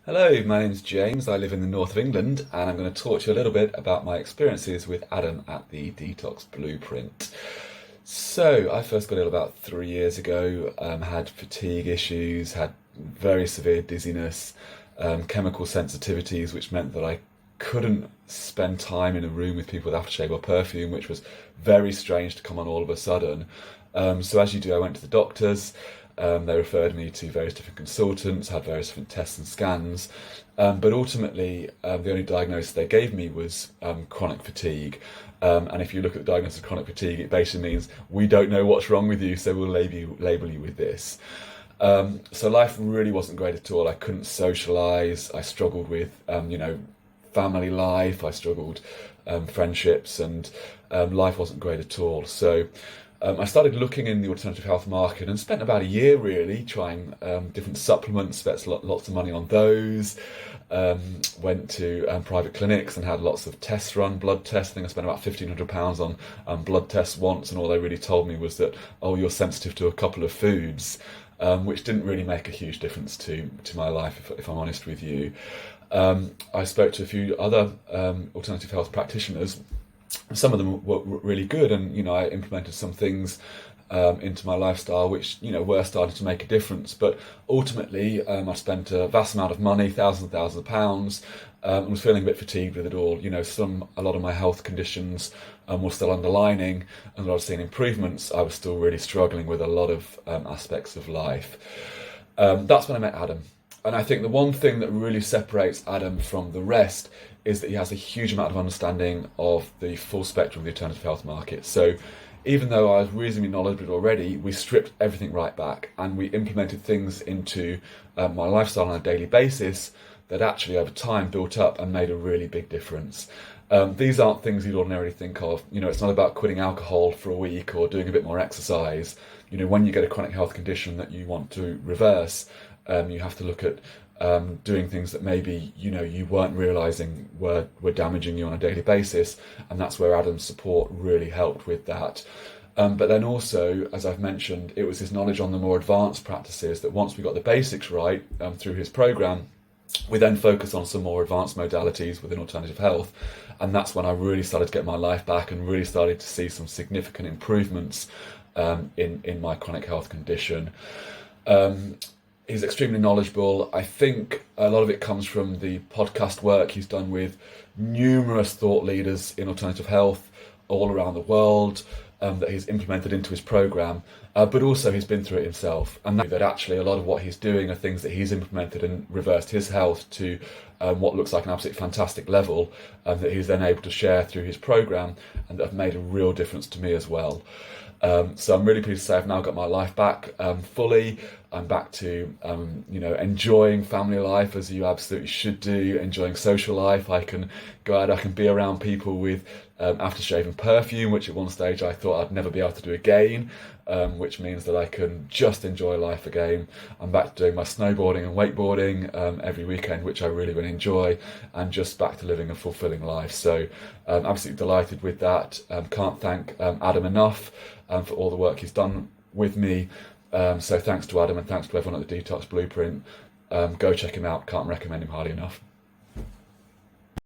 Hello, my name's James. I live in the north of England, and I'm going to talk to you a little bit about my experiences with Adam at the Detox Blueprint. So, I first got ill about 3 years ago, had fatigue issues, had very severe dizziness, chemical sensitivities, which meant that I couldn't spend time in a room with people with aftershave or perfume, which was very strange to come on all of a sudden. So as you do, I went to the doctors. They referred me to various different consultants, had various different tests and scans, but ultimately the only diagnosis they gave me was chronic fatigue. And if you look at the diagnosis of chronic fatigue, it basically means we don't know what's wrong with you, so we'll label you with this. So life really wasn't great at all. I couldn't socialise. I struggled with, family life. I struggled friendships, and life wasn't great at all. So I started looking in the alternative health market and spent about a year really trying different supplements, spent lots of money on those, went to private clinics and had lots of tests run, blood tests. I think I spent about £1,500 on blood tests once, and all they really told me was that, oh, you're sensitive to a couple of foods, which didn't really make a huge difference to my life, if I'm honest with you. I spoke to a few other alternative health practitioners. Some of them were really good, and I implemented some things into my lifestyle which were starting to make a difference. But ultimately, I spent a vast amount of money, thousands and thousands of pounds, and was feeling a bit fatigued with it all. A lot of my health conditions were still underlining, and I was seeing improvements. I was still really struggling with a lot of aspects of life. That's when I met Adam. And I think the one thing that really separates Adam from the rest is that he has a huge amount of understanding of the full spectrum of the alternative health market. So even though I was reasonably knowledgeable already, we stripped everything right back and we implemented things into my lifestyle on a daily basis that actually over time built up and made a really big difference. These aren't things you'd ordinarily think of. It's not about quitting alcohol for a week or doing a bit more exercise. When you get a chronic health condition that you want to reverse, you have to look at doing things that maybe you weren't realising were damaging you on a daily basis, and that's where Adam's support really helped with that. But then also, as I've mentioned, it was his knowledge on the more advanced practices that once we got the basics right through his programme, we then focused on some more advanced modalities within alternative health, and that's when I really started to get my life back and really started to see some significant improvements in my chronic health condition. He's extremely knowledgeable. I think a lot of it comes from the podcast work he's done with numerous thought leaders in alternative health all around the world that he's implemented into his program, but also he's been through it himself. And that actually a lot of what he's doing are things that he's implemented and reversed his health to what looks like an absolutely fantastic level, that he's then able to share through his program and that have made a real difference to me as well. So I'm really pleased to say I've now got my life back fully. I'm back to enjoying family life as you absolutely should do, enjoying social life. I can go out, I can be around people with aftershave and perfume, which at one stage I thought I'd never be able to do again, which means that I can just enjoy life again. I'm back to doing my snowboarding and wakeboarding every weekend, which I really enjoy, and just back to living a fulfilling life. So I'm absolutely delighted with that. Can't thank Adam enough for all the work he's done with me. So thanks to Adam and thanks to everyone at the Detox Blueprint. Go check him out. Can't recommend him highly enough.